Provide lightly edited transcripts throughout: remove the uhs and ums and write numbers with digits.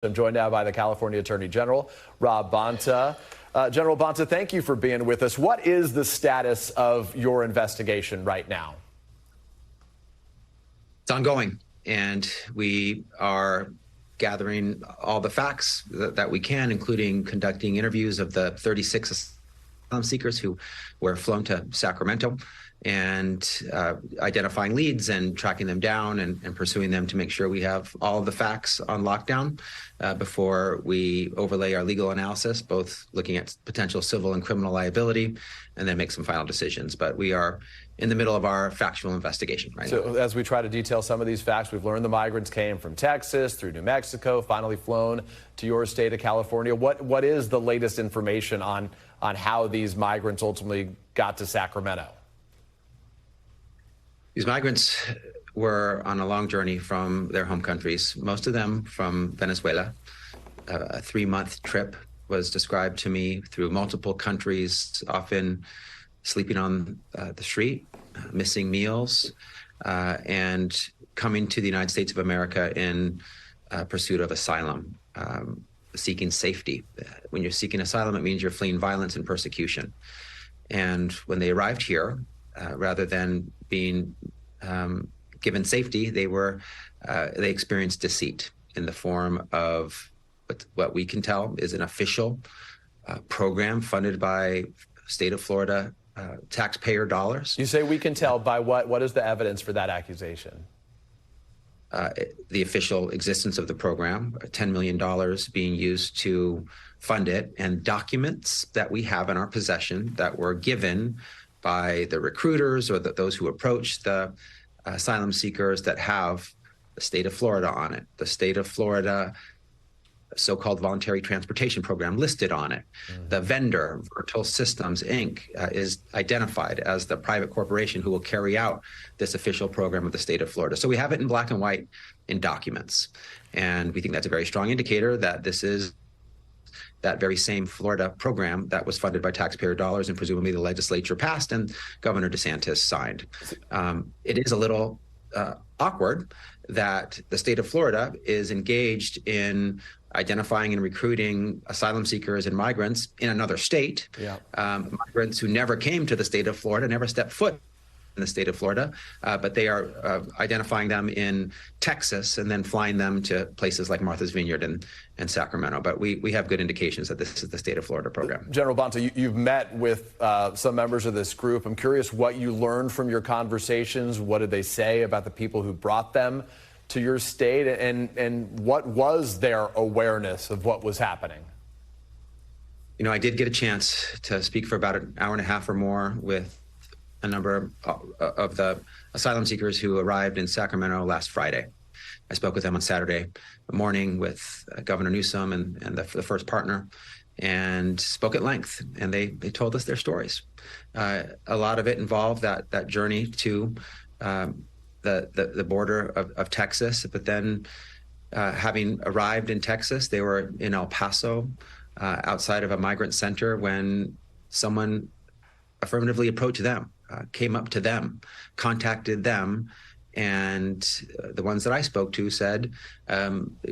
I'm joined now by the California Attorney General, Rob Bonta. General Bonta, thank you for being with us. What is the status of your investigation right now? It's ongoing, and we are gathering all the facts that we can, including conducting interviews of the 36 asylum seekers who were flown to Sacramento, and identifying leads and tracking them down and pursuing them to make sure we have all of the facts on lockdown before we overlay our legal analysis, both looking at potential civil and criminal liability, and then make some final decisions. But we are in the middle of our factual investigation right now. So as we try to detail some of these facts, we've learned the migrants came from Texas through New Mexico, finally flown to your state of California. What is the latest information on how these migrants ultimately got to Sacramento? These migrants were on a long journey from their home countries, most of them from Venezuela. A 3-month trip was described to me through multiple countries, often sleeping on the street, missing meals, and coming to the United States of America in pursuit of asylum, seeking safety. When you're seeking asylum, it means you're fleeing violence and persecution. And when they arrived here, rather than being given safety, they experienced deceit in the form of what we can tell is an official program funded by state of Florida taxpayer dollars. You say we can tell by what? What is the evidence for that accusation? The official existence of the program, $10 million being used to fund it, and documents that we have in our possession that were given by the recruiters or those who approach the asylum seekers that have the state of Florida on it, the state of Florida so-called voluntary transportation program listed on it. The vendor, Virtual Systems, Inc., is identified as the private corporation who will carry out this official program of the state of Florida. So we have it in black and white in documents. And we think that's a very strong indicator that this is that very same Florida program that was funded by taxpayer dollars and presumably the legislature passed and Governor DeSantis signed. It is a little awkward that the state of Florida is engaged in identifying and recruiting asylum seekers and migrants in another state, migrants who never came to the state of Florida, never stepped foot in the state of Florida, but they are identifying them in Texas and then flying them to places like Martha's Vineyard and Sacramento. But we have good indications that this is the state of Florida program. General Bonta, you've met with some members of this group. I'm curious what you learned from your conversations. What did they say about the people who brought them to your state, and what was their awareness of what was happening? You know, I did get a chance to speak for about an hour and a half or more with a number of the asylum seekers who arrived in Sacramento last Friday. I spoke with them on Saturday morning with Governor Newsom and the first partner, and spoke at length, and they told us their stories. A lot of it involved that journey to the border of Texas, but then having arrived in Texas, they were in El Paso, outside of a migrant center, when someone affirmatively approached them, came up to them, contacted them, and the ones that I spoke to said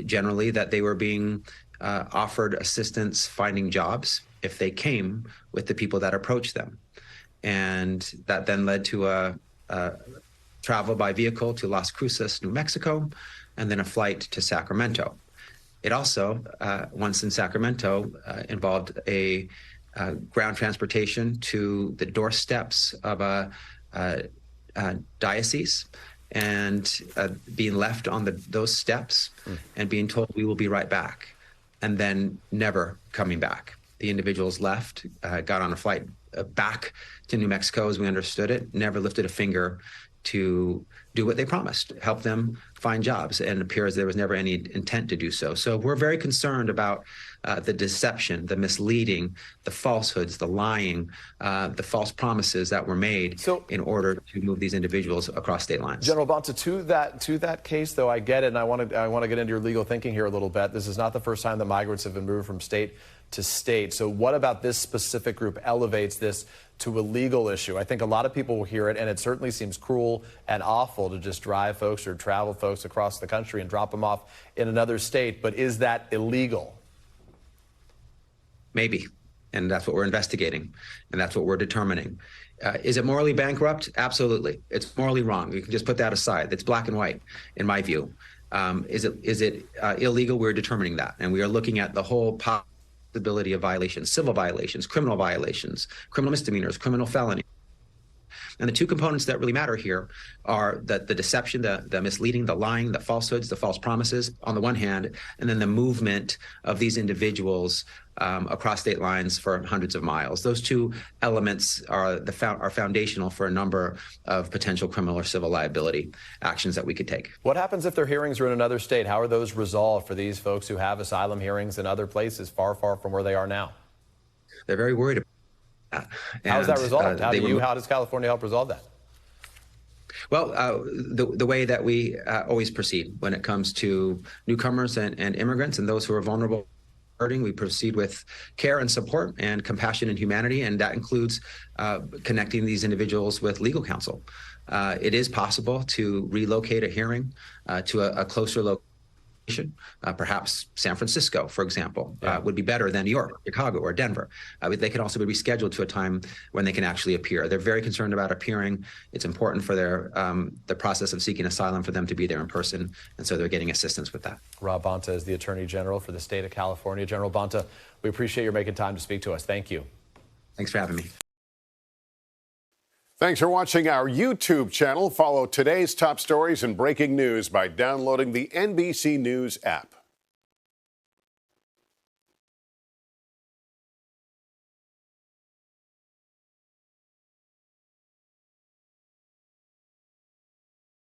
generally that they were being offered assistance finding jobs if they came with the people that approached them. And that then led to a travel by vehicle to Las Cruces, New Mexico, and then a flight to Sacramento. It also, once in Sacramento, involved a ground transportation to the doorsteps of a diocese, and being left on those steps and being told, we will be right back, and then never coming back. The individuals left, got on a flight back to New Mexico as we understood it, never lifted a finger to do what they promised, help them find jobs, and it appears there was never any intent to do so. So we're very concerned about the deception, the misleading, the falsehoods, the lying, the false promises that were made in order to move these individuals across state lines. General Bonta, to that case, though, I get it, and I want to get into your legal thinking here a little bit. This is not the first time that migrants have been moved from state to state. So what about this specific group elevates this to a legal issue? I think a lot of people will hear it, and it certainly seems cruel and awful to just drive folks or travel folks across the country and drop them off in another state. But is that illegal? Maybe. And that's what we're investigating. And that's what we're determining. Is it morally bankrupt? Absolutely. It's morally wrong. You can just put that aside. It's black and white, in my view. Is it illegal? We're determining that. And we are looking at the whole possibility of violations, civil violations, criminal misdemeanors, criminal felony. And the two components that really matter here are the deception, the misleading, the lying, the falsehoods, the false promises on the one hand, and then the movement of these individuals across state lines for hundreds of miles. Those two elements are foundational for a number of potential criminal or civil liability actions that we could take. What happens if their hearings are in another state? How are those resolved for these folks who have asylum hearings in other places far, far from where they are now? They're very worried about that. How is that resolved? How does California help resolve that? Well, the way that we always proceed when it comes to newcomers and immigrants and those who are vulnerable, we proceed with care and support and compassion and humanity, and that includes connecting these individuals with legal counsel. It is possible to relocate a hearing to a closer location. Perhaps San Francisco, for example, would be better than New York, Chicago, or Denver. They could also be rescheduled to a time when they can actually appear. They're very concerned about appearing. It's important for the process of seeking asylum for them to be there in person, and so they're getting assistance with that. Rob Bonta is the Attorney General for the state of California. General Bonta, we appreciate your making time to speak to us. Thank you. Thanks for having me. Thanks for watching our YouTube channel. Follow today's top stories and breaking news by downloading the NBC News app.